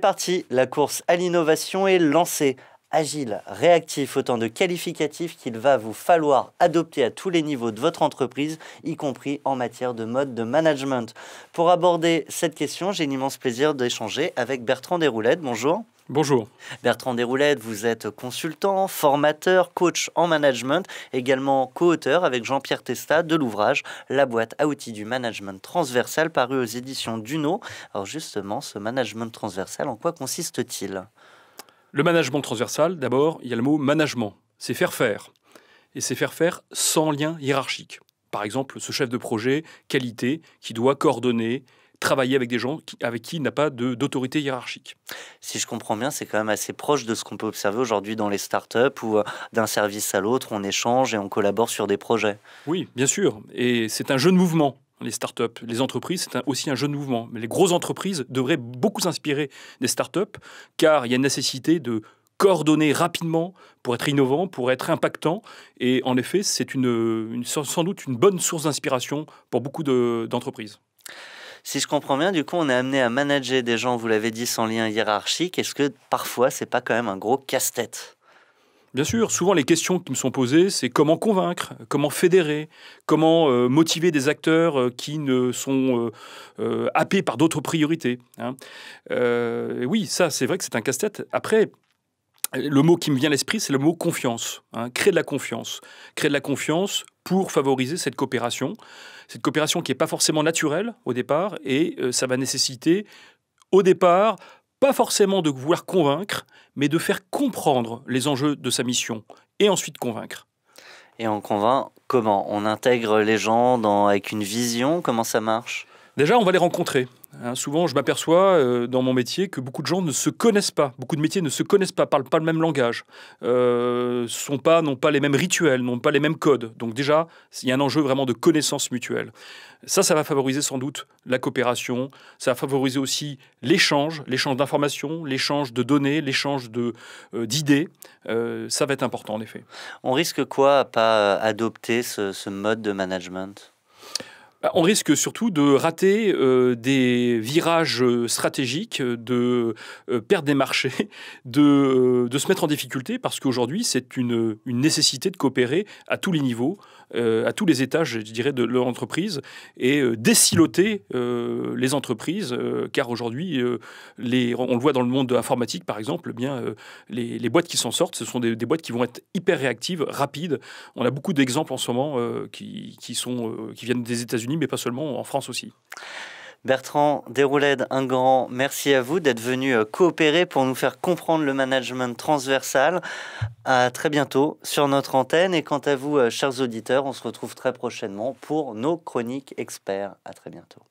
parti, la course à l'innovation est lancée. Agile, réactif, autant de qualificatifs qu'il va vous falloir adopter à tous les niveaux de votre entreprise, y compris en matière de mode de management. Pour aborder cette question, j'ai l'immense plaisir d'échanger avec Bertrand Déroulède. Bonjour. Bonjour. Bertrand Déroulède, vous êtes consultant, formateur, coach en management, également co-auteur avec Jean-Pierre Testa de l'ouvrage La boîte à outils du management transversal paru aux éditions Duno. Alors justement, ce management transversal, en quoi consiste-t-il ? Le management transversal, d'abord, il y a le mot management. C'est faire faire. Et c'est faire faire sans lien hiérarchique. Par exemple, ce chef de projet qualité qui doit coordonner, travailler avec des gens avec qui il n'a pas d'autorité hiérarchique. Si je comprends bien, c'est quand même assez proche de ce qu'on peut observer aujourd'hui dans les startups où d'un service à l'autre, on échange et on collabore sur des projets. Oui, bien sûr. Et c'est un jeu de mouvement. Les startups, les entreprises, c'est aussi un jeu de mouvement. Mais les grosses entreprises devraient beaucoup s'inspirer des startups, car il y a une nécessité de coordonner rapidement pour être innovant, pour être impactant. Et en effet, c'est sans doute une bonne source d'inspiration pour beaucoup d'entreprises. Si je comprends bien, du coup, on est amené à manager des gens, vous l'avez dit, sans lien hiérarchique. Est-ce que parfois, c'est pas quand même un gros casse-tête ? Bien sûr, souvent les questions qui me sont posées, c'est comment convaincre, comment fédérer, comment motiver des acteurs qui ne sont happés par d'autres priorités. Oui, ça, c'est vrai que c'est un casse-tête. Après, le mot qui me vient à l'esprit, c'est le mot confiance. Créer de la confiance. Créer de la confiance pour favoriser cette coopération qui n'est pas forcément naturelle au départ, et ça va nécessiter, au départ, pas forcément de vouloir convaincre, mais de faire comprendre les enjeux de sa mission, et ensuite convaincre. Et on convainc comment ? On intègre les gens avec une vision ? Comment ça marche ? Déjà, on va les rencontrer. Souvent, je m'aperçois dans mon métier que beaucoup de gens ne se connaissent pas. Beaucoup de métiers ne se connaissent pas, parlent pas le même langage, n'ont pas les mêmes rituels, n'ont pas les mêmes codes. Donc déjà, il y a un enjeu vraiment de connaissance mutuelle. Ça va favoriser sans doute la coopération. Ça va favoriser aussi l'échange d'informations, l'échange de données, l'échange d'idées. Ça va être important en effet. On risque quoi à pas adopter ce mode de management ? On risque surtout de rater des virages stratégiques, de perdre des marchés, de se mettre en difficulté, parce qu'aujourd'hui, c'est une nécessité de coopérer à tous les niveaux, à tous les étages, je dirais, de l'entreprise, et désiloter les entreprises, car aujourd'hui, on le voit dans le monde de l'informatique, par exemple, les boîtes qui s'en sortent, ce sont des boîtes qui vont être hyper réactives, rapides. On a beaucoup d'exemples en ce moment qui viennent des États-Unis, mais pas seulement, en France aussi. Bertrand Déroulède, un grand merci à vous d'être venu coopérer pour nous faire comprendre le management transversal. À très bientôt sur notre antenne. Et quant à vous, chers auditeurs, on se retrouve très prochainement pour nos chroniques experts. À très bientôt.